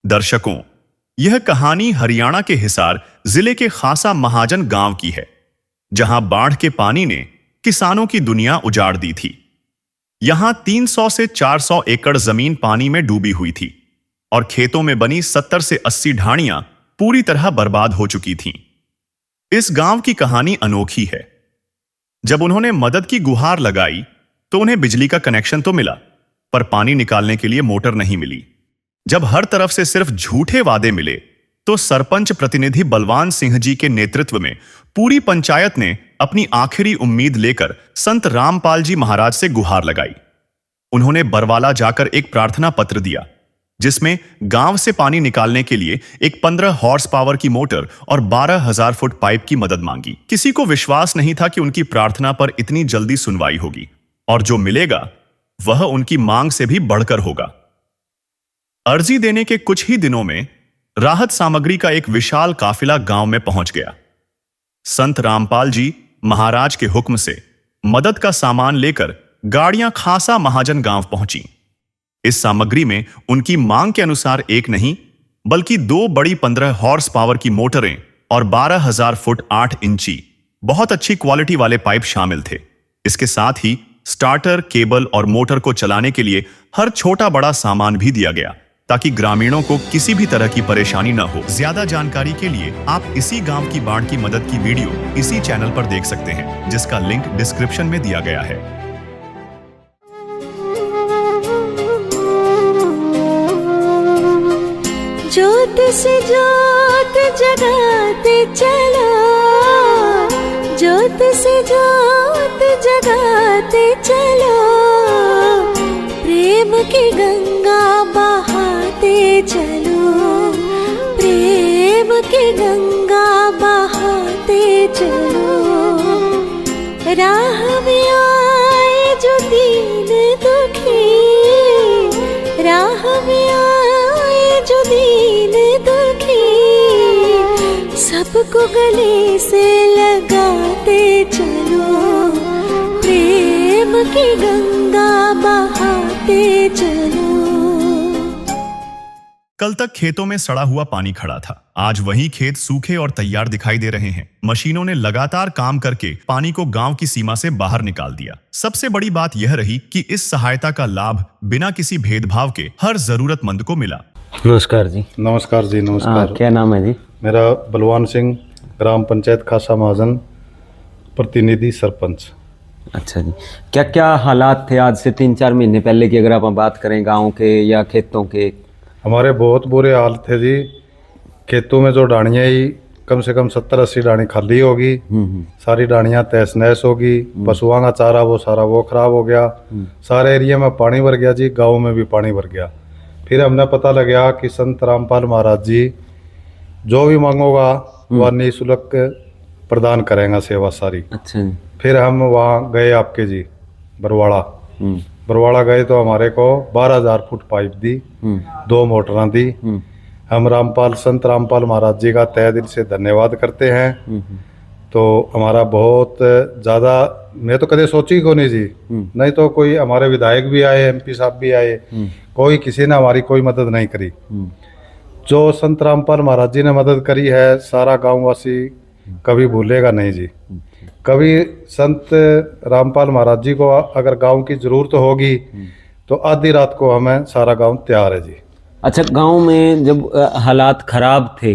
दर्शकों, यह कहानी हरियाणा के हिसार जिले के खासा महाजन गांव की है, जहां बाढ़ के पानी ने किसानों की दुनिया उजाड़ दी थी। यहां 300 से 400 एकड़ जमीन पानी में डूबी हुई थी और खेतों में बनी 70 से 80 ढाणियां पूरी तरह बर्बाद हो चुकी थीं। इस गांव की कहानी अनोखी है। जब उन्होंने मदद की गुहार लगाई तो उन्हें बिजली का कनेक्शन तो मिला, पर पानी निकालने के लिए मोटर नहीं मिली। जब हर तरफ से सिर्फ झूठे वादे मिले तो सरपंच प्रतिनिधि बलवान सिंह जी के नेतृत्व में पूरी पंचायत ने अपनी आखिरी उम्मीद लेकर संत रामपाल जी महाराज से गुहार लगाई। उन्होंने बरवाला जाकर एक प्रार्थना पत्र दिया, जिसमें गांव से पानी निकालने के लिए एक 15 हॉर्स पावर की मोटर और 12,000 फुट पाइप की मदद मांगी। किसी को विश्वास नहीं था कि उनकी प्रार्थना पर इतनी जल्दी सुनवाई होगी और जो मिलेगा वह उनकी मांग से भी बढ़कर होगा। अर्जी देने के कुछ ही दिनों में राहत सामग्री का एक विशाल काफिला गांव में पहुंच गया। संत रामपाल जी महाराज के हुक्म से मदद का सामान लेकर गाड़ियां खासा महाजन गांव पहुंची। इस सामग्री में उनकी मांग के अनुसार एक नहीं बल्कि 2 बड़ी 15 हॉर्स पावर की मोटरें और 12,000 फुट 8 इंची बहुत अच्छी क्वालिटी वाले पाइप शामिल थे। इसके साथ ही स्टार्टर, केबल और मोटर को चलाने के लिए हर छोटा बड़ा सामान भी दिया गया, ताकि ग्रामीणों को किसी भी तरह की परेशानी न हो। ज्यादा जानकारी के लिए आप इसी गांव की बाढ़ की मदद की वीडियो इसी चैनल पर देख सकते हैं, जिसका लिंक डिस्क्रिप्शन में दिया गया है। ज्योत से ज्योत जगाते चलो, ज्योत से ज्योत जगाते चलो, प्रेम की गंगा बहाते चलो, प्रेम की गंगा बहाते चलो। राह में आए जो दीन दुखी, राह में आए जो दीन दुखी, सबको गले से लगाते चलो, प्रेम की गंगा बहाते चलो। कल तक खेतों में सड़ा हुआ पानी खड़ा था। आज वही खेत सूखे और तैयार दिखाई दे रहे हैं। मशीनों ने लगातार काम करके पानी को गांव की सीमा से बाहर निकाल दिया। सबसे बड़ी बात यह रही कि इस सहायता का लाभ बिना किसी भेदभाव के हर जरूरतमंद को मिला। नमस्कार जी। नमस्कार जी। नमस्कार। क्या नाम है जी? मेरा बलवान सिंह, ग्राम पंचायत खासा महाजन, प्रतिनिधि सरपंच। अच्छा जी, क्या क्या हालात थे आज से 3-4 महीने पहले की, अगर आप बात करें गांव के या खेतों के? हमारे बहुत बुरे हाल थे जी। खेतों में जो डाणियाँ ही कम से कम 70-80 डाणी खाली होगी, सारी डाणियाँ तहस नहस होगी। पशुओं का चारा वो सारा वो खराब हो गया। सारे एरिया में पानी भर गया जी, गाँव में भी पानी भर गया। फिर हमने पता लगा कि संत रामपाल महाराज जी जो भी मांगोगा वह निःशुल्क प्रदान करेंगे सेवा सारी। अच्छा जी। फिर हम वहाँ गए आपके जी बरवाड़ा। बरवाड़ा गए तो हमारे को 12,000 फुट पाइप दी, 2 मोटरां दी। हम संत रामपाल महाराज जी का तहे दिल से धन्यवाद करते हैं। तो हमारा बहुत ज़्यादा, मैं तो कभी सोची को नहीं जी, नहीं तो कोई हमारे विधायक भी आए, MP साहब भी आए, कोई किसी ने हमारी कोई मदद नहीं करी। जो संत रामपाल महाराज जी ने मदद करी है, सारा गाँववासी कभी भूलेगा नहीं जी। कभी संत रामपाल महाराज जी को अगर गांव की जरूरत होगी तो आधी रात को हमें सारा गांव तैयार है जी। अच्छा, गांव में जब हालात खराब थे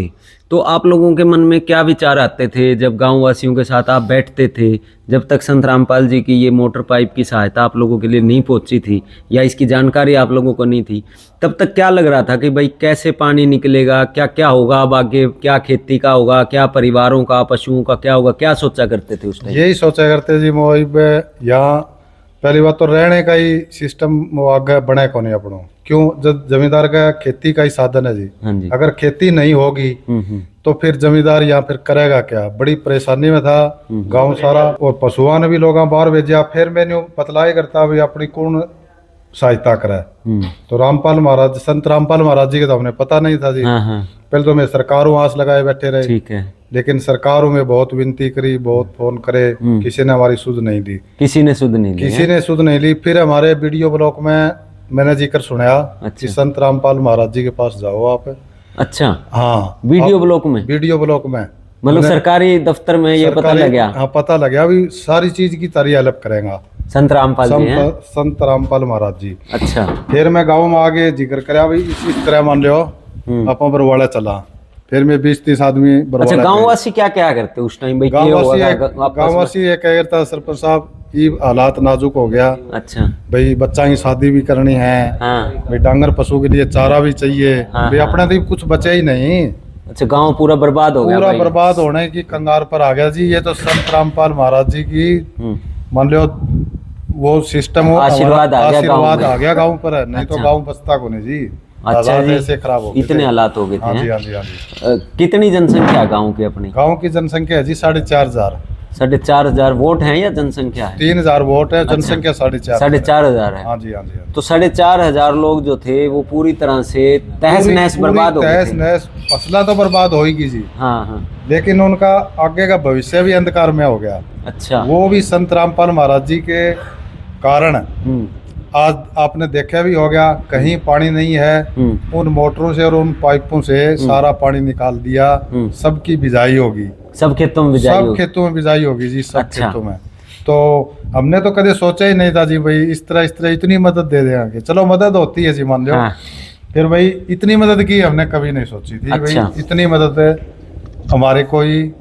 तो आप लोगों के मन में क्या विचार आते थे जब गांव वासियों के साथ आप बैठते थे? जब तक संत रामपाल जी की ये मोटर पाइप की सहायता आप लोगों के लिए नहीं पहुंची थी या इसकी जानकारी आप लोगों को नहीं थी, तब तक क्या लग रहा था कि भाई कैसे पानी निकलेगा, क्या क्या होगा अब आगे, क्या खेती का होगा, क्या परिवारों का, पशुओं का क्या होगा, क्या सोचा करते थे उस टाइम? यही सोचा करते जी मोहिब। यहाँ पहली बात तो रहने का ही सिस्टम आगे बने को नहीं अपनों, क्यों? जब जमींदार का खेती का ही साधन है जी। अगर खेती नहीं होगी तो फिर जमींदार यहाँ फिर करेगा क्या? बड़ी परेशानी में था गांव सारा। और पशुओं ने भी लोग बाहर भेजा। फिर मैंने पतलाई करता भाई अपनी कौन सहायता करे। तो रामपाल महाराज, संत रामपाल महाराज जी का तो हमने पता नहीं था जी। पहले तो मैं सरकारों आस लगाए बैठे रहे, ठीक है, लेकिन सरकारों में बहुत विनती करी, बहुत फोन करे, किसी ने हमारी सुध नहीं दी। किसी ने सुध नहीं ली? किसी ने सुध नहीं ली। फिर हमारे वीडियो ब्लॉक में मैंने जिक्र सुनाया कि अच्छा। संत रामपाल महाराज जी के पास जाओ आप। अच्छा, हाँ, वीडियो ब्लॉक में, वीडियो ब्लॉक में मतलब सरकारी दफ्तर में ये पता सरकारी- लग गया हाँ, पता लग गया, अभी सारी चीज की तारी हेल्प करेगा संत रामपाल जी हैं। संत रामपाल महाराज जी। अच्छा। फिर मैं गाँव में आगे जिक्र कराया भाई, इस तरह मान लो आप बरवाड़ा चला, फिर मैं 20-30 आदमी अच्छा, बरवाड़ा गाँव वासी क्या क्या करते उस टाइम भाई? क्या हुआ था आपस में? गाँववासी ये कह रहा था सरपंच साहब ये हालात नाजुक हो गया अच्छा। भाई, बच्चा की शादी भी करनी है हाँ। भाई, डांगर पशु के लिए चारा भी चाहिए हाँ, भाई, अपने तो कुछ बचे ही नहीं, अच्छा, गांव पूरा बर्बाद हो गया पूरा भाई। बर्बाद होने की कंगार पर आ गया जी। ये तो संत रामपाल महाराज जी की हम्म। मान लो वो सिस्टम आशीर्वाद आ गया गाँव आशीर्वाद में। आ गया गाँव पर, नहीं तो अच्छा। गाँव बसता को नहीं जी। अच्छा हालात जी, ऐसे खराब हो गए इतने थे। हालात हो गए थे हाँ जी, हैं? हाँ जी, हाँ जी। कितनी जनसंख्या है गाँव की अपनी? गाँव की जनसंख्या है जी 4,500। 4,500 वोट हैं या जनसंख्या है? 3,000 वोट है, जनसंख्या 4,500। 4,500 है। हाँ जी, हाँ जी, हाँ जी। तो 4,500 लोग जो थे वो पूरी तरह से तहस नहस बर्बाद हो गए तहस थे। नहस, फसला तो बर्बाद होगी जी, हाँ हाँ। लेकिन उनका आगे का भविष्य भी अंधकार में हो गया। अच्छा। वो भी संत रामपाल महाराज जी के कारण आज आपने देखा भी हो गया, कहीं पानी नहीं है, उन मोटरों से और उन पाइपों से सारा पानी निकाल दिया, सबकी बिजाई होगी, सब खेतों में बिजाई सब होगी। खेतों में बिजाई होगी जी, सब अच्छा। खेतों में। तो हमने तो कभी सोचा ही नहीं था जी भाई इस तरह इतनी मदद दे देंगे। चलो मदद होती है जी, मान लो। हाँ। फिर भाई इतनी मदद की हमने कभी नहीं सोची थी अच्छा। भाई, इतनी मदद हमारे कोई,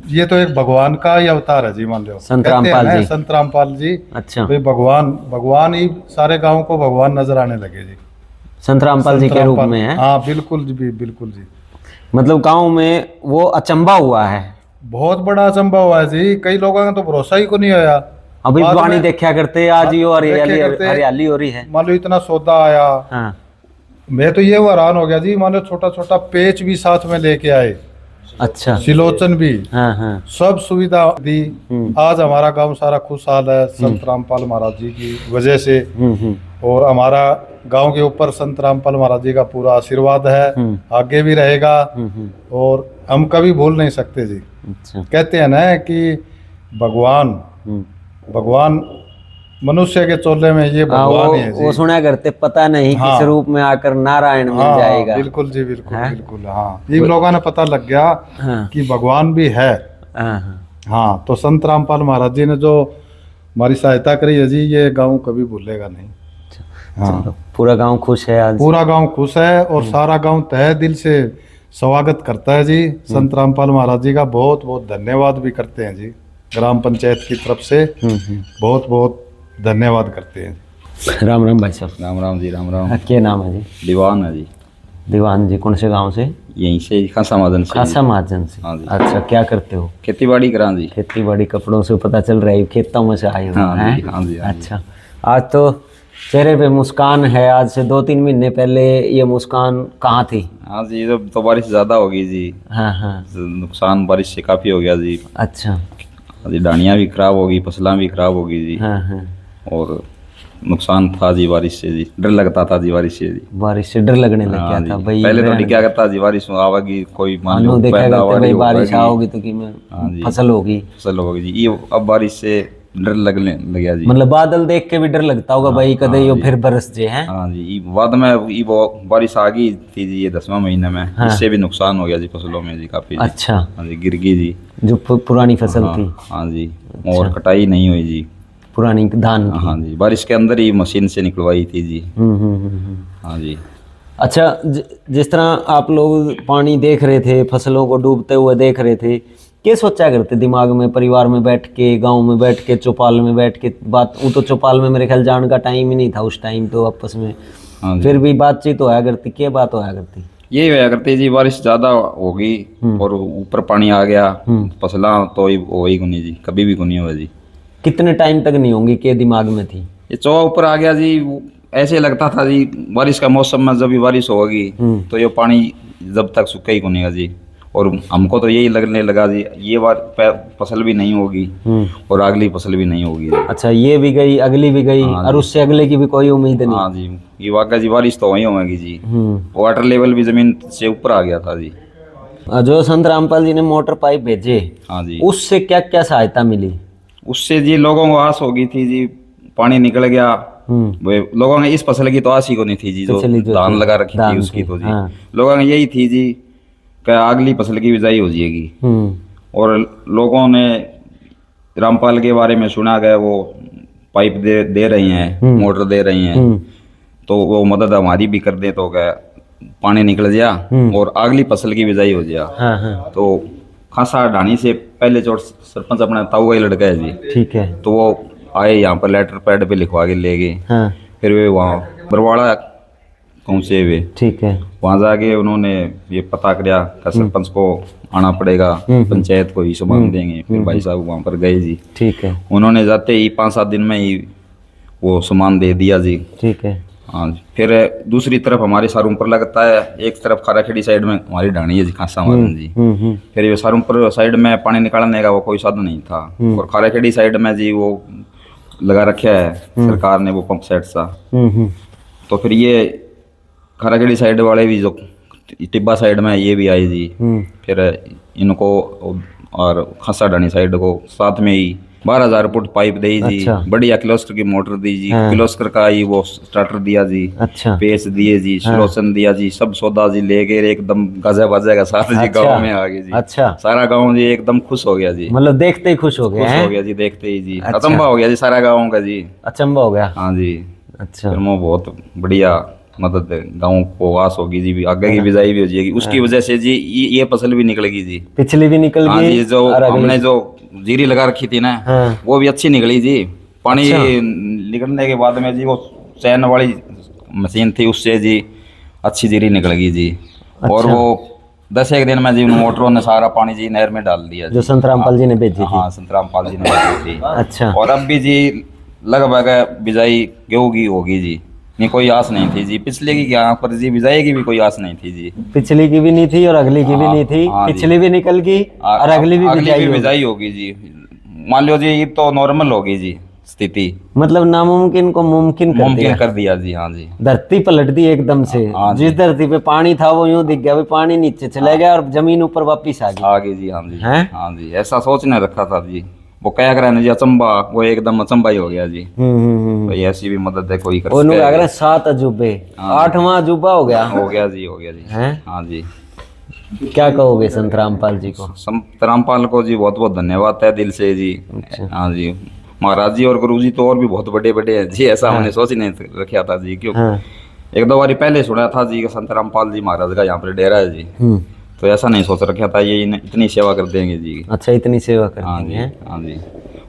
ये तो एक भगवान का ही अवतार है जी, मान लो। संत कहते हैं रामपाल ना, जी। संत रामपाल जी। अच्छा। भाई भगवान ही सारे गांव को भगवान नजर आने लगे जी, संत रामपाल जी संत के रूप रामपाल। में है। हाँ बिल्कुल जी, बिल्कुल जी। मतलब गांव में वो अचंबा हुआ है। बहुत बड़ा अचंभा हुआ है जी, कई लोगों का तो भरोसा ही को नहीं होया। अभी बाद पानी में- देखा करते आज ही और देखा हरियाली करते। हरियाली हो रही है। मान लो इतना सौदा आया, हाँ। मैं तो ये हैरान हो गया जी, मान लो छोटा छोटा पेच भी साथ में लेके आए, अच्छा। सिलोचन भी, हाँ हाँ। सब सुविधा दी। आज हमारा गांव सारा खुशहाल है संत रामपाल महाराज जी की वजह से, और हमारा गांव के ऊपर संत रामपाल महाराज जी का पूरा आशीर्वाद है, आगे भी रहेगा, और हम कभी भूल नहीं सकते जी। अच्छा। कहते हैं ना कि भगवान मनुष्य के चोले में ये भगवान ही है जी। वो सुना करते पता नहीं हाँ। किस रूप में आकर नारायण मिल हाँ, जाएगा। बिल्कुल जी, बिल्कुल हैं? बिल्कुल। हाँ, ये लोगों ने पता लग गया हाँ। कि भगवान भी है। हाँ हाँ। हाँ, तो संत रामपाल महाराज जी ने जो हमारी सहायता करी है जी, ये गांव कभी भूलेगा नहीं। हाँ, चलो, पूरा गांव खुश है आज। पूरा गांव खुश है, और सारा गांव तहे दिल से स्वागत करता है जी। संत रामपाल महाराज जी का बहुत बहुत धन्यवाद भी करते हैं जी, ग्राम पंचायत की तरफ से बहुत बहुत धन्यवाद करते हैं। राम राम भाई साहब। राम राम जी, राम राम। क्या नाम है जी? दीवान है जी, दीवान जी। कौन से गांव से? यहीं से खासा महाजन से। खासा महाजन से। हाँ जी। अच्छा, क्या करते हो? खेती बाड़ी करा जी। खेती बाड़ी, कपड़ों से पता चल रहा है खेतों में से आए हो। हाँ हैं? जी, हाँ जी, हाँ जी। अच्छा, आज तो चेहरे पे मुस्कान है। आज से 2-3 महीने पहले ये मुस्कान कहाँ थी? हाँ जी, जब तो बारिश ज़्यादा होगी जी, हाँ हाँ। नुकसान बारिश से काफ़ी हो गया जी। अच्छा। हाँ जी, डानियाँ भी खराब होगी, फसलें भी खराब होगी जी, हाँ हाँ। और नुकसान था जी बारिश से जी, डर लगता था जी बारिश से जी। बारिश से डर लगने लग हाँ गया जी, था भाई। पहले तो क्या करता जी, बारिश आवेगी कोई मान लो मानो देखा करते पैदावारी भाई बारिश होगी, आओगी तो कि हाँ मैं जी। फसल होगी। फसल होगी जी। ये अब बारिश से डर लगने लग गया जी। मतलब बादल देख के भी डर लगता होगा भाई, कदे यो फिर बरस जे हैं। हाँ जी, ये बाद में ये वो बारिश आ गई थी जी, ये 10वां महीने में, इससे भी नुकसान हो गया जी फसलों में जी काफी जी। अच्छा। हाँ जी, गिर गई जी। जो पुरानी फसल हाँ, थी, हाँ जी, और कटाई नहीं हुई जी। पुरानी धान की। हाँ जी, बारिश के अंदर ही मशीन से निकलवाई थी जी। हाँ जी। अच्छा, जिस तरह आप लोग पानी देख रहे थे, फसलों को डूबते हुए देख रहे थे, क्या सोचा करते दिमाग में, परिवार में बैठ के, गांव में बैठ के, चौपाल में बैठ के बात? वो तो चौपाल में मेरे ख्याल जाने का टाइम ही नहीं था उस टाइम तो आपस में, हाँ जी, फिर भी बातचीत होया करती। क्या बात होया करती? ये होया करती जी, बारिश ज्यादा होगी और ऊपर पानी आ गया, फसला तो हो ही नहीं जी, कभी भी नहीं हुआ जी। कितने टाइम तक नहीं होंगी के दिमाग में थी? ये चौवा ऊपर आ गया जी, ऐसे लगता था जी बारिश का मौसम में जब भी बारिश होगी तो ये पानी जब तक सूखा ही नहीं जी, और हमको तो यही लगने लगा जी ये बार फसल भी नहीं होगी और अगली फसल भी नहीं होगी जी। अच्छा, ये भी गई, अगली भी गई, हाँ और उससे अगले की भी कोई उम्मीद नहीं। हाँ जी, ये वाकई जी बारिश तो वही होगी जी। वाटर लेवल भी जमीन से ऊपर आ गया था जी। जो संत रामपाल जी ने मोटर पाइप भेजे, हाँ जी, उससे क्या क्या सहायता मिली? उससे जी लोगों को आस हो गई थी जी, पानी निकल गया वो लोगों ने इस फसल की तो आस ही को नहीं थी जी, जो पिछली जो धान थी, लगा रखी धान थी उसकी थी, तो जी हाँ। लोगों ने यही थी जी कि अगली फसल की बिजाई हो जाएगी। और लोगों ने रामपाल के बारे में सुना गया, वो पाइप दे रही हैं, मोटर दे रही हैं, तो वो मदद हमारी भी कर दे तो क्या पानी निकल जाया और अगली फसल की बिजाई हो जाया। हाँ हाँ तो खासा ढाणी से पहले जो सरपंच अपना ताऊ का ही लड़का है जी, ठीक है। तो वो आए यहाँ पर लेटर पैड पे लिखवा के ले गए। हाँ फिर वे वहाँ बरवाड़ा पहुँचे वे, ठीक है। वहाँ जाके उन्होंने ये पता किया कि सरपंच को आना पड़ेगा, पंचायत को ही सामान देंगे। फिर भाई साहब वहाँ पर गए जी, ठीक है। उन्होंने जाते ही 5-7 दिन में ही वो सामान दे दिया जी। ठीक है। हाँ जी। फिर दूसरी तरफ हमारे सारूमपुर लगता है, एक तरफ खाराखेड़ी साइड में हमारी ढाणी है जी, खासा महाजन जी। फिर ये सारूमपुर साइड में पानी निकालने का वो कोई साधन नहीं था, और खाराखेड़ी साइड में जी वो लगा रखा है सरकार ने वो पंप सेट सा। तो फिर ये खाराखेड़ी साइड वाले भी जो टिब्बा साइड में ये भी आए जी, फिर इनको और खासा ढाणी साइड को साथ में ही 12,000 फुट पाइप दी जी। अच्छा। बढ़िया किर्लोस्कर की मोटर दी जी, हाँ। किर्लोस्कर का ही वो स्टार्टर दिया जी, अच्छा। पेच दिए जी, स्लोसन दिया जी, सब सौदा जी ले गए एकदम गजा बजा के साथ जी। अच्छा। गांव में आ गए जी। अच्छा। सारा गांव जी एकदम खुश हो गया जी, मतलब देखते ही खुश हो गए खुश हो हैं? गया जी देखते ही जी। अच्छा। अचंभा हो गया जी सारा गाँव का जी। अचंबा हो गया। हाँ जी। अच्छा। फिर वो बहुत बढ़िया मदद गाँव को आस होगी जी, आगे की बिजाई भी हो जाएगी उसकी वजह से जी। ये फसल भी निकलेगी जी। पिछली भी निकल हाँ गई जी, जो और अगली हमने जो जीरी लगा रखी थी ना, हाँ। वो भी अच्छी निकली जी। पानी अच्छा। निकलने के बाद में जी वो चैन वाली मशीन थी, उससे जी अच्छी जीरी निकल गई जी। और अच्छा। वो 10 दिन में जी उन मोटरों ने सारा पानी जी नहर में डाल दिया जी। जो संतरामपाल जी ने भेजी थी। हाँ, संतरामपाल जी ने भेजी थी। अच्छा। और अब भी जी लगभग बिजाई गेहूं की होगी जी, नहीं कोई आस नहीं थी जी। पिछले की यहाँ पर जी बिजाई की भी कोई आस नहीं थी जी। पिछली की भी नहीं थी और अगली की भी नहीं थी। हाँ जी। पिछली भी निकल गई और अगली भी बिजाई होगी जी। मान लो जी ये तो नॉर्मल होगी जी स्थिति, मतलब नामुमकिन को मुमकिन कर मुमकिन दिया। कर दिया जी। हाँ जी। धरती पलट दी एकदम से। हाँ जी। जिस धरती पे पानी था वो यूं दिख गया, भाई पानी नीचे चला गया और जमीन ऊपर वापिस आ गई। आगे जी। हाँ जी। हैं? हाँ जी, ऐसा सोचने रखा था जी। वो क्या कर रहे हैं जी, अचंबा, वो एकदम अचंबा ही हो गया जी। तो ये ऐसी भी मदद है कोई कर वो सके। अगर 7 अजूबे, 8वां अजूबा हो गया। हो गया जी, हो गया जी। हैं? हाँ जी। क्या कहोगे संत रामपाल जी को? संत रामपाल को जी बहुत बहुत धन्यवाद है दिल से जी। अच्छा। हाँ जी। महाराज जी और गुरु जी तो और भी बहुत बड़े बड़े हैं जी, ऐसा हमने सोच ही नहीं रखा था जी। क्यों हाँ। 1-2 बारी पहले सुना था जी कि संत रामपाल जी महाराज का यहाँ पर डेरा है जी, तो ऐसा नहीं सोच रखा था ये इतनी सेवा कर देंगे जी। अच्छा, इतनी सेवा कर हाँ दी जी। है। हाँ जी।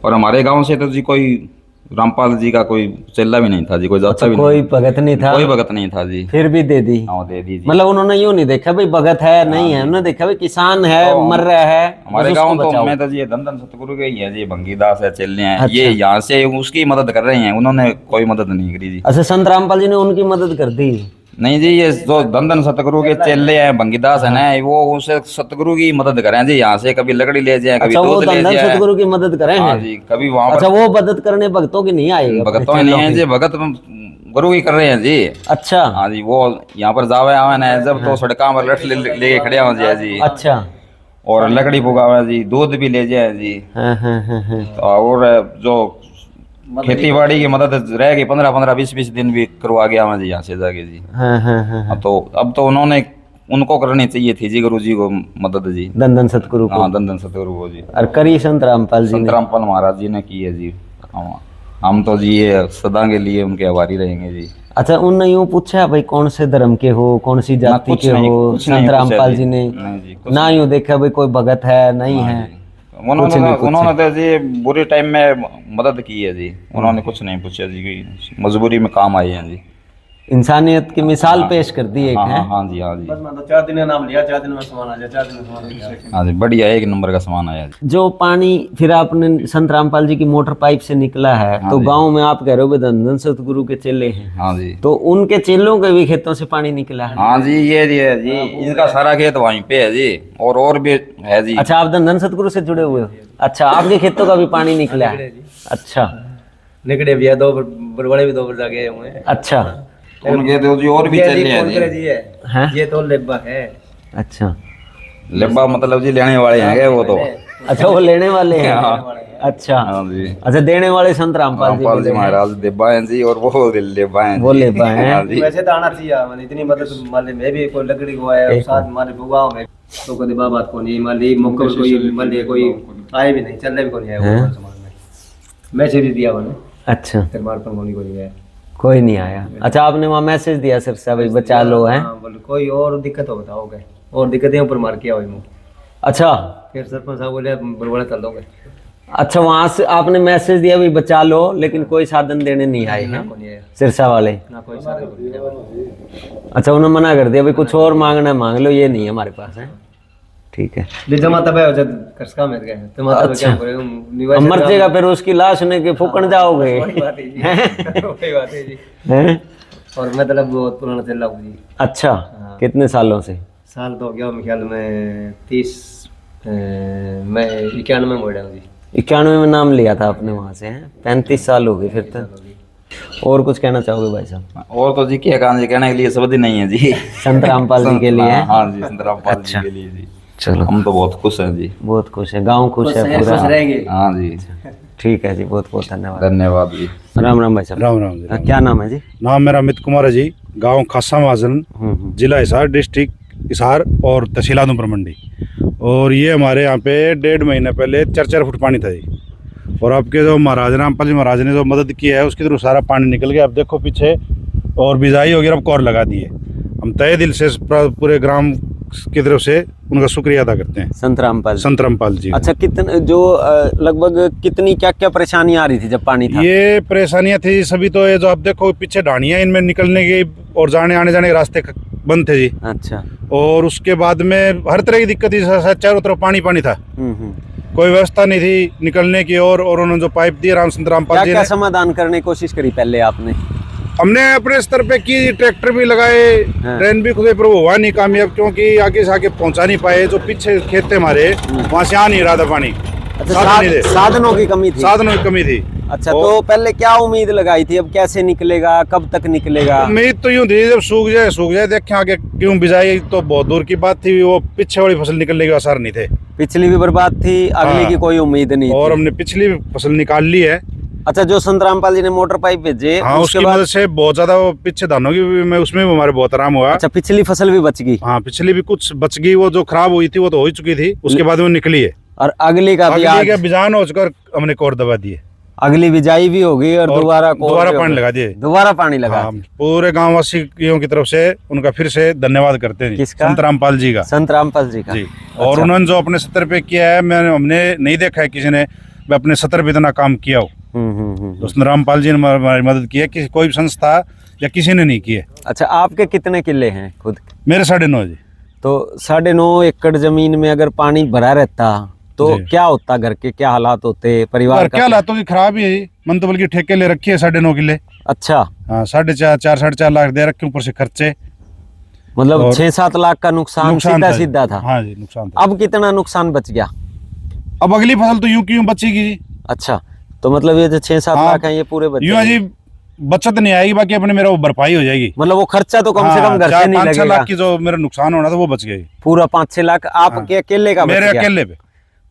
और हमारे गांव से तो जी कोई रामपाल जी का कोई चेला भी नहीं था जी, कोई जाता भी कोई नहीं, भगत नहीं था, कोई भगत नहीं था जी। फिर भी दे दी। हाँ, दे दी जी। मतलब उन्होंने यूं नहीं देखा भाई भगत है नहीं है, उन्होंने देखा भाई किसान है, मर रहा है, हमारे बस गांव उसको तो बचाओ। में तो जी धन सतगुरु के ही है जी, भंगीदास है, चेले हैं अच्छा। ये यहाँ से उसकी मदद कर रहे हैं, उन्होंने कोई मदद नहीं करी जी। अच्छा, संत रामपाल जी ने उनकी मदद कर दी। नहीं जी, ये जो धन सतगुरु के चेले हैं भंगीदास है ना, वो उसे सतगुरु की मदद करें जी। यहाँ से कभी लकड़ी ले जाए, कभी अच्छा, वो दूध ले धन जाए। सतगुरु की मदद करे हाँ हैं। जी, कभी वहाँ अच्छा, पर वो मदद करने भक्तों की नहीं आएगी, भगतों ही नहीं है जी, भगत गुरु की कर रहे हैं जी। अच्छा। हाँ जी, वो यहाँ पर जावे आवे ना जब तो सड़का पर लठ ले खड़े हो जाए जी। अच्छा। और लकड़ी पुगावे जी, दूध भी ले जाए जी। हाँ हाँ हाँ हाँ। और जो खेती बाड़ी की मदद रह गई 15-15, 20-20 दिन भी करवा गया मैं जी यहाँ से जाके जी। हाँ हाँ हाँ। हाँ, तो अब तो उनको करनी चाहिए थी जी, गुरु जी को मदद जी। धन सतगुरु को। हाँ, धन सतगुरु को जी। और करी संत रामपाल जी संत ने। रामपाल महाराज जी ने की है जी। हम तो जी ये सदा के लिए उनके आभारी रहेंगे जी। अच्छा, उनने यूं पूछा भाई कौन से धर्म के हो, कौन सी जाति कुछ के नहीं, हो? कुछ नहीं संत पूछा रामपाल जी। जी ने नहीं जी, कुछ ना यूं देखा भाई कोई भगत है नहीं है। उन्होंने तो जी बुरे टाइम में मदद की है जी, उन्होंने कुछ नहीं पूछा जी, कि मजबूरी में काम आए हैं जी। इंसानियत की मिसाल पेश कर दी एक हाँ है। हाँ हाँ जी। हाँ जी। 4 दिन का नाम लिया, 4 दिन में सामान आ जाए, 4 दिन में सामान आ जाए। हाँ जी, बढ़िया 1 नंबर का सामान आया जी। जो पानी फिर आपने संत रामपाल जी की मोटर पाइप से निकला है, तो गांव में आप कह रहे हो भाई धन सतगुरु के चेले हैं, हाँ जी। तो उनके चेलों के भी खेतों से पानी निकला है। हाँ जी, ये जी इनका सारा खेत वहीं पे है जी, और भी है जी। अच्छा, आप धन सतगुरु से जुड़े हुए हो? अच्छा, आपके खेतों का भी पानी निकला है? अच्छा। निकले भी है, 2 बड़े भी 2 बार जाके हुए हैं। अच्छा। उनके तो जी और भी चले हैं जी। जी है हैं? ये तो लेबा है। अच्छा। लेबा मतलब जी लेने वाले हैं वो तो। अच्छा वो लेने वाले हैं। अच्छा हाँ जी। अच्छा, देने वाले संत रामपाल जी रामपाल जी बोले हैं। महाराज देबा हैं जी, और वो लेबा हैं वो जी। लेबा हैं। हाँ जी। वैसे तो आना चाहिए, मैंने इतनी मदद मान ली, मैं भी कोई लकड़ी को आया साथ हमारे बुआ में तो कभी बात को नहीं मान ली, मौके पर कोई मान लिया, कोई आए भी नहीं, चलने भी को नहीं आया वो समाज में। मैसेज भी दिया मैंने, अच्छा फिर मार पर कोई नहीं गया। कोई नहीं आया। अच्छा आपने वहाँ मैसेज दिया सिर्फ से भाई बचा लो है। हाँ, बोले कोई और दिक्कत हो बताओगे, और दिक्कतें ऊपर मार किया हुई मुँह। अच्छा फिर सरपंच साहब बोले बड़बड़े चल दोगे अच्छा, वहाँ से आपने मैसेज दिया भाई बचा लो, लेकिन कोई साधन देने नहीं आए हैं को नहीं आया सिरसा वाले। ना कोई साधन को नहीं आया। अच्छा उन्होंने मना कर दिया भाई कुछ और मांगना है मांग लो, ये नहीं है हमारे पास है। ठीक है। ले जमा तब है जब कसका में गए जमा तब अच्छा। क्या करे अब मर जाएगा फिर उसकी लाश ने के फूकन जाओगे। वही बात है जी, वही बात है जी। हैं? और मतलब बहुत पुराना चल रहा हूँ जी। अच्छा कितने सालों से? साल तो हो गया मेरे ख्याल में 30 मैं 91 में मोड़ा हूँ जी। 91 में नाम लिया था आपने वहाँ से हैं? 35 साल हो गए फिर तक। और कुछ कहना चाहोगे भाई साहब? और तो जी क्या कहना जी, कहने के लिए शब्द ही नहीं है जी। संत रामपाल जी के लिए? हाँ जी, संत रामपाल अच्छा। जी के लिए जी। चलो हम तो बहुत खुश हैं जी। बहुत खुश है, गांव खुश है खुश पूरा। रहेंगे। हाँ जी, ठीक है जी, बहुत बहुत धन्यवाद। धन्यवाद जी। राम राम भाई साहब। राम राम जी। क्या नाम है जी? नाम मेरा अमित कुमार है जी। गांव खासा महाजन, जिला हिसार, डिस्ट्रिक्ट हिसार और तहसील आदमपुर मंडी। और ये हमारे यहाँ पे 1.5 महीने पहले 4-4 फुट पानी था जी। और आपके जो महाराज रामपाल जी महाराज ने जो मदद की है उसके थ्रू सारा पानी निकल गया। अब देखो पीछे और बिजाई वगैरह अब कौर लगा दिए। हम तहे दिल से पूरे ग्राम की तरफ से उनका शुक्रिया अदा करते हैं, संत रामपाल जी। संत रामपाल जी। अच्छा कितने जो लगभग कितनी क्या क्या परेशानी आ रही थी जब पानी था? ये परेशानियां थी सभी, तो ये जो आप देखो पीछे ढाणियां, इनमें निकलने की और जाने आने जाने के रास्ते बंद थे जी। अच्छा। और उसके बाद में हर तरह की दिक्कत थी, चारों तरफ पानी पानी था, कोई व्यवस्था नहीं थी निकलने की। और उन्होंने जो पाइप दिए संत रामपाल क्या जी क्या ने, समाधान करने की कोशिश करी पहले आपने? हमने अपने स्तर पे की, ट्रैक्टर भी लगाए, ट्रेन भी खुदे, पर वो हुआ नहीं कामयाब, क्योंकि आगे से आगे पहुंचा नहीं पाए। जो पीछे खेत थे हमारे वहां से आ नहीं रहा था पानी। अच्छा साधन नहीं थे, साधनों की कमी थी। साधनों की कमी थी। अच्छा तो पहले क्या उम्मीद लगाई थी, अब कैसे निकलेगा, कब तक निकलेगा? उम्मीद तो यूं थी जब सूख जाए देखें आगे, क्यों बिजाई तो बहुत दूर की बात थी, वो पीछे वाली फसल निकलने के आसार नहीं थे। पिछली भी बर्बाद थी, अगली की कोई उम्मीद नहीं और थी। हमने पिछली फसल निकाल ली है। अच्छा जो संत रामपाल जी ने मोटर पाइप भेजे, हाँ, उसकी मदद से बहुत ज्यादा वो पीछे धानों की भी, मैं उसमें भी हमारे बहुत आराम हुआ। अच्छा पिछली फसल भी बच गई? हाँ, पिछली भी कुछ बच गई, वो जो खराब हुई थी वो तो हो ही चुकी थी, उसके बाद वो निकली है। और अगली का भी अगली का आज बिजान हो चुका, हमने कोर दबा दिए, अगली बिजाई भी होगी और दोबारा पानी लगा दिए। दोबारा पानी लगा हाँ, पूरे गाँव वासियों की तरफ से उनका फिर से धन्यवाद करते हैं। किसका? संत रामपाल जी का। संत रामपाल जी का जी। और उन्होंने जो अपने सतर पे किया है, हमने नहीं देखा है किसी ने अपने सतर पे इतना काम किया हो। तो संत रामपाल जी ने हमारी मदद की है, किसी कोई भी संस्था या किसी ने नहीं की है। अच्छा आपके कितने किले हैं खुद? मेरे 9.5 जी। तो 9.5 एकड़ जमीन में अगर पानी भरा रहता तो जी। क्या होता, घर के क्या हालात होते, परिवार और का क्या हालातों की खराब ही है। मन तो बल्कि ठेके ले रखी है 9.5 किले। अच्छा हाँ, 4.5 लाख दे रखे, ऊपर से खर्चे। मतलब और 6-7 लाख का नुकसान सीधा था। हाँ जी, नुकसान था। अब कितना नुकसान बच गया? अब अगली फसल तो यूं की यूं बचेगी जी। अच्छा तो मतलब ये जो 6-7 हाँ, लाख है ये पूरे बच यूं जी बचत नहीं आएगी, बाकी अपने मेरा वो भरपाई हो जाएगी। मतलब वो खर्चा तो कम से कम घर से नहीं 4-5 लगेगा। लाख की जो मेरा नुकसान होना था वो बच गई। पूरा 5-6 लाख आपके अकेले का बच मेरे गया? अकेले पे।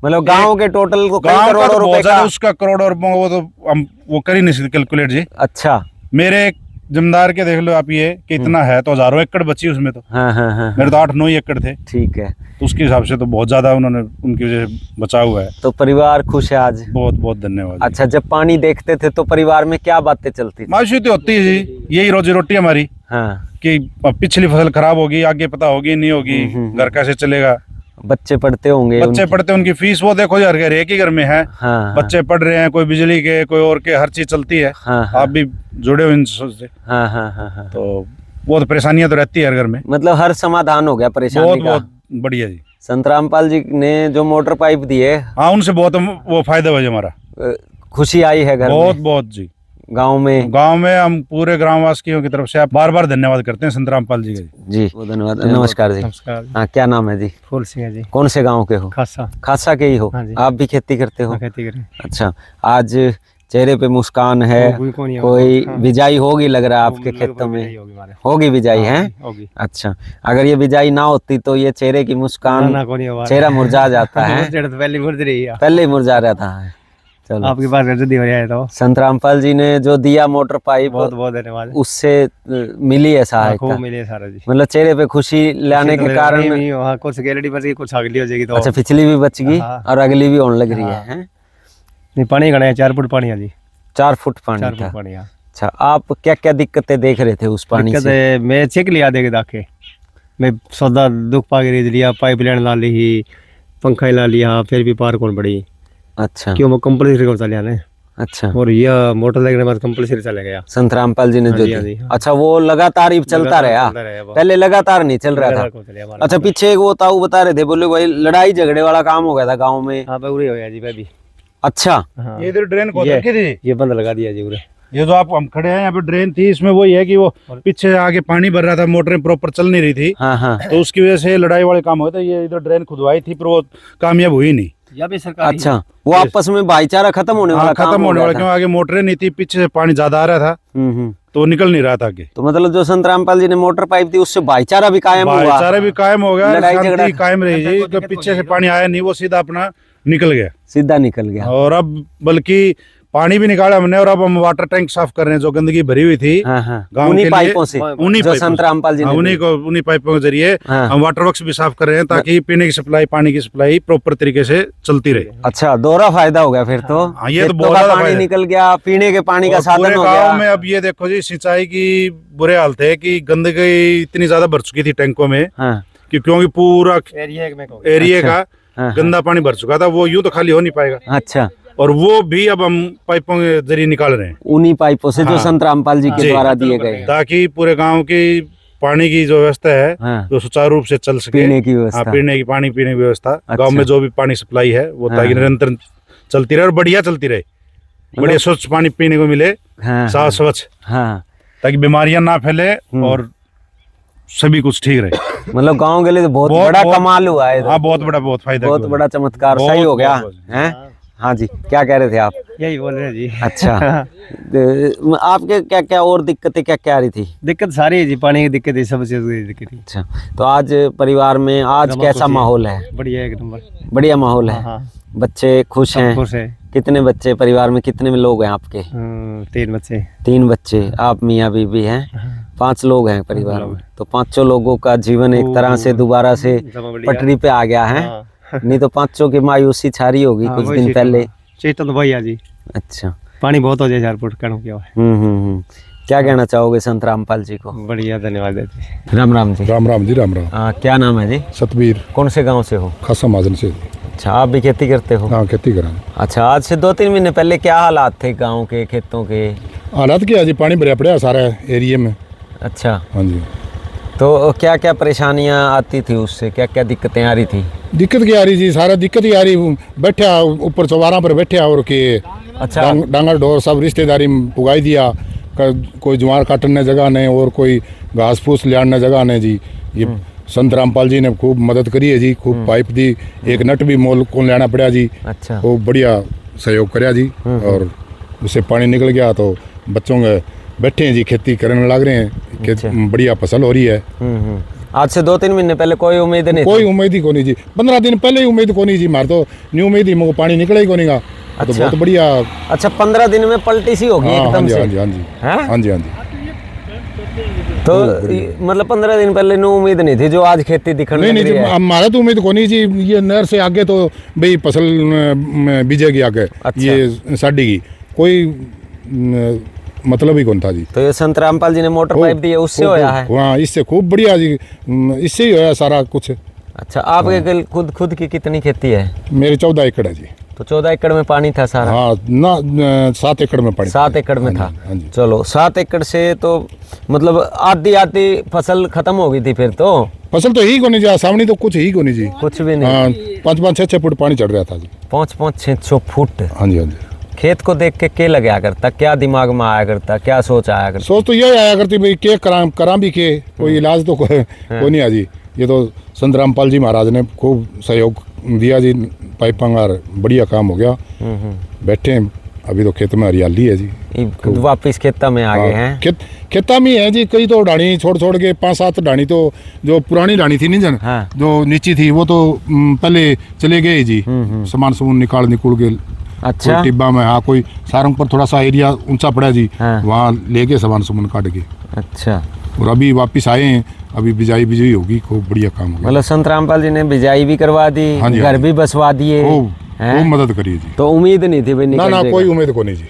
मतलब गांव के टोटल को कई गाँव का करोड़ों तो रुपए बहुत ज्यादा, का? उसका करोड़ और वो तो हम वो कर ही नहीं सकते कैलकुलेट जी। अच्छा। मेरे जमींदार के देख लो आप ये कि इतना है तो हजारों एकड़ बची उसमें तो। हाँ। मेरे तो 8-9 एकड़ थे, ठीक है। तो उसके हिसाब से तो बहुत ज्यादा उन्होंने उनकी वजह से बचा हुआ है। तो परिवार खुश है आज? बहुत बहुत धन्यवाद। अच्छा जब पानी देखते थे तो परिवार में क्या बातें चलती थी? मायूसी तो होती है जी, यही रोजी रोटी हमारी, हाँ। कि पिछली फसल खराब होगी, आगे पता होगी नहीं होगी, घर कैसे चलेगा। बच्चे पढ़ते होंगे? बच्चे पढ़ते, उनकी फीस वो देखो यार, एक ही घर में है, हाँ। बच्चे पढ़ रहे हैं, कोई बिजली के, कोई और के, हर चीज चलती है। हाँ। आप भी जुड़े हो इन से। हाँ। तो वो तो परेशानियां तो रहती है हर घर में। मतलब हर समाधान हो गया परेशानी बहुत का? बहुत बढ़िया जी। संत रामपाल जी ने जो मोटर पाइप दिए, हाँ, उनसे बहुत वो फायदा हुआ जी हमारा। खुशी आई है घर बहुत में, बहुत जी। गांव में? गांव में हम पूरे ग्रामवासियों की तरफ से आप बार बार धन्यवाद करते हैं संत रामपाल जी का जी। बहुत धन्यवाद। नमस्कार जी। नमस्कार। हाँ क्या नाम है जी? फूल सिंह जी। कौन से गांव के हो? खासा। खासा के ही हो? हाँ जी। आप भी खेती करते हो? खेती करें। अच्छा आज चेहरे पे मुस्कान है, कोई बिजाई होगी लग रहा है आपके खेतों में, होगी बिजाई है। अच्छा, अगर ये बिजाई ना होती तो ये चेहरे की मुस्कान, चेहरा मुरझा जाता है, पहले ही मुरझा रहता है। चलो, आपके पास जल्दी हो जाए तो संतरामपाल जी ने जो दिया मोटर पाइप, बहुत बहुत धन्यवाद। उससे मिली है सहायता, खूब मिले सारा जी। मतलब चेहरे पे खुशी लाने के कारण। वहाँ कुछ गैलरी बच गई, कुछ अगली हो जाएगी तो। अच्छा, पिछली भी बच गई हाँ। और अगली भी होने लग रही है, हैं? नहीं, पानी घना है, 4 फुट पानी है जी। 4 फुट पानी 4 था। फुट पानी है। अच्छा, आप क्या क्या दिक्कतें देख रहे थे उस पानी दिक्कत से? है, मैं चेक लिया देखे दाके, मैं सौदा दुख पा के खरीद लिया, पाइप लाइन ला ली, पंखा ला लिया, फिर भी पार कौन पड़ी, अच्छा क्यों वो कंपल्सरी को चलिया ने। अच्छा, और यह मोटर लगने के बाद कंपल्सरी चला गया। संतरामपाल जी ने हाँ जो जी, हाँ दी। जी, हाँ। अच्छा, वो लगातार ही चलता रहा, पहले लगातार नहीं चल रहा था। अच्छा, पीछे एक वो ताऊ बता रहे थे, बोले भाई लड़ाई झगड़े वाला काम हो गया था गाँव में। हाँ भाई, उरे हो गया जी भाई भी। अच्छा, हाँ। ये इधर ड्रेन खोद रखी थी, ये बंद लगा दिया जी उरे। ये जो आप हम खड़े हैं यहाँ पे ड्रेन थी, इसमें वही है कि वो पीछे आगे पानी भर रहा था, मोटरें प्रॉपर चल नहीं रही थी, हाँ हाँ, तो उसकी वजह से लड़ाई वाले काम हुए थे। ये इधर ड्रेन खुदवाई थी पर वो कामयाब हुई नहीं। या भी सरकार। अच्छा, वो आपस में भाईचारा खत्म होने वाला काम खत्म हो होने गया वाला, था। क्यों आगे मोटरें नहीं थी, पीछे से पानी ज्यादा आ रहा था तो वो निकल नहीं रहा था आगे। तो मतलब जो संतरामपाल जी ने मोटर पाइप दी उससे भाईचारा भी कायम हुआ, भाईचारा भी कायम हो गया, लड़ाई शांति झगड़ा कायम रही जी। तो पीछे से पानी आया नहीं, वो सीधा अपना निकल गया, सीधा निकल गया। और अब बल्कि पानी भी निकाला हमने, और अब हम वाटर टैंक साफ कर रहे हैं, जो गंदगी भरी हुई थी हाँ हाँ, गांव उन्हीं के लिए, पाइपों से, उन्हीं जो पाइपों से। संतरामपाल जी ने दी। उन्हीं पाइपों के जरिए हाँ। हम वाटर वर्क्स भी साफ कर रहे हैं, ताकि पीने की सप्लाई, पानी की सप्लाई प्रॉपर तरीके से चलती रहे। अच्छा, दोहरा फायदा हो गया फिर तो। हाँ, ये तो खेतों बहुत का ज्यादा पानी फायदा। निकल गया, पीने के पानी का और साधन पूरे हो गांव गया। में अब ये देखो जी, सिंचाई की बुरे हालत है कि गंदगी इतनी ज्यादा भर चुकी थी टैंकों में, हाँ, कि क्योंकि पूरा एरिया अच्छा। का हाँ, गंदा पानी भर चुका था, वो यूं तो खाली हो नहीं पाएगा, अच्छा, और वो भी अब हम पाइपों के जरिए निकाल रहे हैं, उन्हीं पाइपों से जो हाँ। संतरामपाल जी के जी। द्वारा दिए गए। ताकि पूरे गांव की पानी की जो व्यवस्था है हाँ, जो सुचारू रूप से चल सके। पीने की व्यवस्था। हाँ, पीने की व्यवस्था अच्छा। गांव में जो भी पानी सप्लाई है वो हाँ, ताकि हाँ। निरंतर चलती रहे और बढ़िया चलती रहे, बढ़िया स्वच्छ पानी पीने को मिले, हाँ, साफ स्वच्छ, हाँ, ताकि बीमारियां ना फैले और सभी कुछ ठीक रहे। मतलब गांव के लिए तो बहुत बड़ा कमाल हुआ है। हाँ, बहुत फायदा, बहुत बड़ा चमत्कार सही हो गया है। हाँ जी, क्या कह रहे थे आप? यही बोल रहे हैं जी। अच्छा, आपके क्या क्या और दिक्कतें क्या क्या आ रही थी? दिक्कत सारी है जी, पानी की दिक्कत है, सब चीज की दिक्कत है। अच्छा, तो आज परिवार में आज कैसा माहौल है? बढ़िया, एक नंबर बढ़िया माहौल है। हाँ, बच्चे खुश हैं? खुश है। कितने बच्चे परिवार में, कितने लोग हैं आपके? 3 बच्चे। 3 बच्चे, आप मियाँ बीबी हैं, 5 लोग हैं परिवार में। तो 5 लोगों का जीवन एक तरह से दोबारा से पटरी पे आ गया है। नहीं तो 5 की मायूसी छारी होगी कुछ दिन पहले। चेतन भाई आ जी। अच्छा, पानी बहुत हो जाए 4 फुट कहना क्या है। क्या कहना चाहोगे संतरामपाल जी को? बढ़िया, धन्यवाद देते। राम राम जी। राम राम जी, राम राम। क्या नाम है जी? सतबीर, कौन से गांव से हो? खासा महाजन से। अच्छा, आप भी खेती करते हो? हाँ, खेती करा। अच्छा, आज से 2-3 महीने पहले क्या हालात थे गांव के, खेतों के? हालात क्या जी, पानी भरा पड़ा सारा एरिया में। अच्छा, हाँ जी। तो क्या क्या परेशानियां आती थी उससे, क्या क्या दिक्कतें आ रही थी? दिक्कत क्या आ रही जी, सारा दिक्कत ही आ रही। बैठा ऊपर चौबारा पर बैठा, और के अच्छा, डांगर ढोर सब रिश्तेदारी में पुगाई दिया, कोई ज्वार काटने जगह नहीं और कोई घास फूस लियाने जगह नहीं जी। ये संतरामपाल जी ने खूब मदद करी है जी, खूब पाइप दी, एक नट भी मोल को लेना पड़ा जी। अच्छा, खूब बढ़िया सहयोग कराया जी, और उससे पानी निकल गया तो बच्चों के बैठे हैं जी, खेती करने लग रहे हैं, बढ़िया फसल हो रही है। आज से 2-3 महीने पहले कोई उम्मीद नहीं? कोई उम्मीद ही कोनी जी, 15 दिन पहले ही उम्मीद कोनी जी, मार तो नहीं उम्मीद ही, मुझे पानी निकले ही कोनीगा। तो बहुत बढ़िया। अच्छा, 15 दिन में पलटी सी होगी एकदम से? हाँ जी, हाँ जी, हाँ जी, हाँ जी। तो मतलब 15 दिन पहले नो उम्मीद नहीं थी जो आज खेती दिखने नहीं जी, हमारा तो उम्मीद कोनी जी, ये नहर से आगे तो भाई फसल बीजेगी आगे। अच्छा। ये साड़ी की कोई मतलब ही कौन था जी। तो ये संतरामपाल जी ने मोटर पाइप दी है, उससे होया है? हाँ, इससे खूब बढ़िया जी, इससे ही होया सारा कुछ। अच्छा, आपके खुद की कितनी खेती है? मेरे 14 एकड़ है जी। तो 14 एकड़ में पानी था सारा? हाँ ना, 7 एकड़ में पानी। 7 एकड़ में था। हाँ जी। चलो, 7 एकड़ से तो मतलब आधी फसल खत्म हो गई थी फिर तो? फसल तो ही कोनी जी, सामने तो कुछ ही कोनी जी, कुछ भी नहीं। हाँ, 5-5, 6-6 फुट पानी चढ़ रहा था जी। 5-5, 6 फुट? हाँ जी, हाँ जी। खेत को देख के क्या लगा करता, क्या दिमाग में आया करता, क्या सोच आया करता? सोच तो यही आया करती भाई, के करा भी के कोई इलाज तो कोई नहीं आ जी। ये तो संतरामपाल जी महाराज ने खूब सहयोग दिया जी, पाइप और बढ़िया काम हो गया। बैठे अभी तो खेत में हरियाली है जी। ये वापिस खेता में आ गए हैं। खेता में है जी। कई तो डाणी छोड़ छोड़ के 5-7 डाणी तो जो पुरानी डाणी थी नहीं जन, हाँ। जो नीची थी वो तो पहले चले गए जी। सामान सुमन निकाल के अच्छा। कोई टिब्बा में, हाँ, कोई सारंगपुर थोड़ा सा एरिया ऊंचा पड़ा जी, हाँ। वहाँ लेके सामान सुमन काट के। अच्छा। और अभी वापिस आए हैं, अभी बिजाई होगी, खूब बढ़िया काम होगा। मतलब संत रामपाल जी ने बिजाई भी करवा दी, हाँ जी, घर हाँ जी। भी बसवा दिए, खूब मदद करिए जी। तो उम्मीद नहीं थी भाई ना निकल ना, जाएगा। कोई उम्मीद को नहीं जी।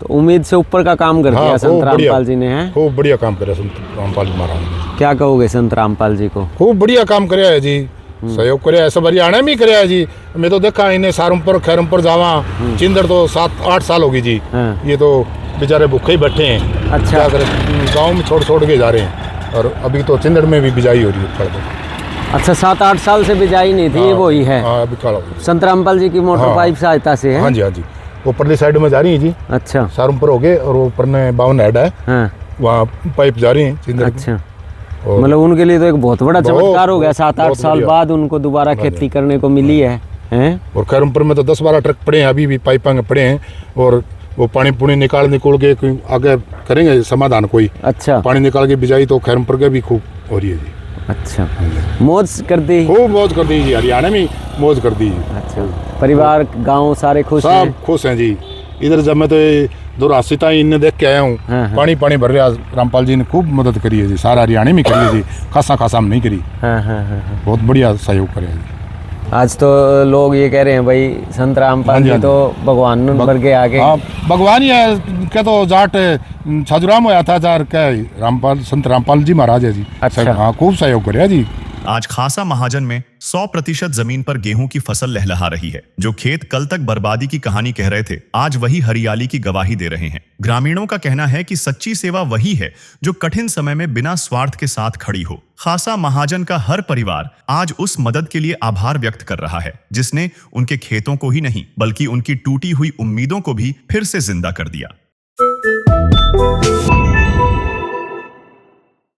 तो उम्मीद से ऊपर का काम कर दिया संत रामपाल जी ने, हैं? खूब बढ़िया काम करे संत रामपाल जी महाराज ने। क्या कहोगे संत रामपाल जी को? खूब बढ़िया काम कराया है जी, सहयोग कराया है, सब हरियाणा में ही कराया है जी। मैं तो देखा इन्हें सारंगपुर खैरमपुर जावा चिंदर तो 7-8 साल होगी जी। हाँ। ये तो बेचारे भूखे ही बैठे हैं। अच्छा। क्या करें, गाँव में छोड़ के जा रहे हैं। और अभी तो चिंदड़ में भी बिजाई हो रही है। अच्छा, 7-8 साल से बिजाई नहीं थी, वो ही है। हाँ, अभी काला संत रामपाल जी की मोटर हाँ। पाइप सहायता से है। हाँ जी, हाँ जी। वो परली साइड में जा रही है जी, अच्छा। सारंगपुर हो गए, और वो ऊपर में 52 हेड है, हाँ। वहाँ पाइप जा रही है चिंदड़ की। अच्छा। और मतलब उनके लिए तो एक बहुत बड़ा चमत्कार हो गया, 7-8 बहुत साल बढ़िया। बाद उनको दोबारा खेती करने को मिली है, हैं? और खैरमपुर में तो 10-12 ट्रक पड़े हैं, अभी भी पाइपां पड़े हैं। और वो पानी पुणी निकाल के कोई आगे करेंगे समाधान कोई। अच्छा। पानी निकाल के बिजाई तो खैरमपुर के भी खूब हो रही है जी। अच्छा, मौज कर दी। खूब मौज कर दी जी, हरियाणा में मौज कर दी जी। अच्छा, परिवार गांव सारे खुश सब हैं? खुश हैं जी। इधर जब मैं तो 82 इन्हें देख के आया हूँ, हाँ, हाँ। पानी भर रहा। रामपाल जी ने खूब मदद करी है जी, सारा हरियाणा में करी है जी, खासा हम नहीं करी। हाँ, हाँ, हाँ, हाँ। बहुत बढ़िया सहयोग करे जी। आज तो लोग ये कह रहे हैं भाई संत रामपाल हाँ जी, जी हाँ जी। तो भगवान नंबर के आगे। हाँ, भगवान ही है। क्या तो जाट छजुराम होया था जार क्या रामपाल, संत रामपाल जी महाराज है जी। अच्छा। हाँ, खूब सहयोग करे जी। आज खासा महाजन में 100% जमीन पर गेहूं की फसल लहलहा रही है। जो खेत कल तक बर्बादी की कहानी कह रहे थे, आज वही हरियाली की गवाही दे रहे हैं। ग्रामीणों का कहना है कि सच्ची सेवा वही है जो कठिन समय में बिना स्वार्थ के साथ खड़ी हो। खासा महाजन का हर परिवार आज उस मदद के लिए आभार व्यक्त कर रहा है जिसने उनके खेतों को ही नहीं बल्कि उनकी टूटी हुई उम्मीदों को भी फिर से जिंदा कर दिया।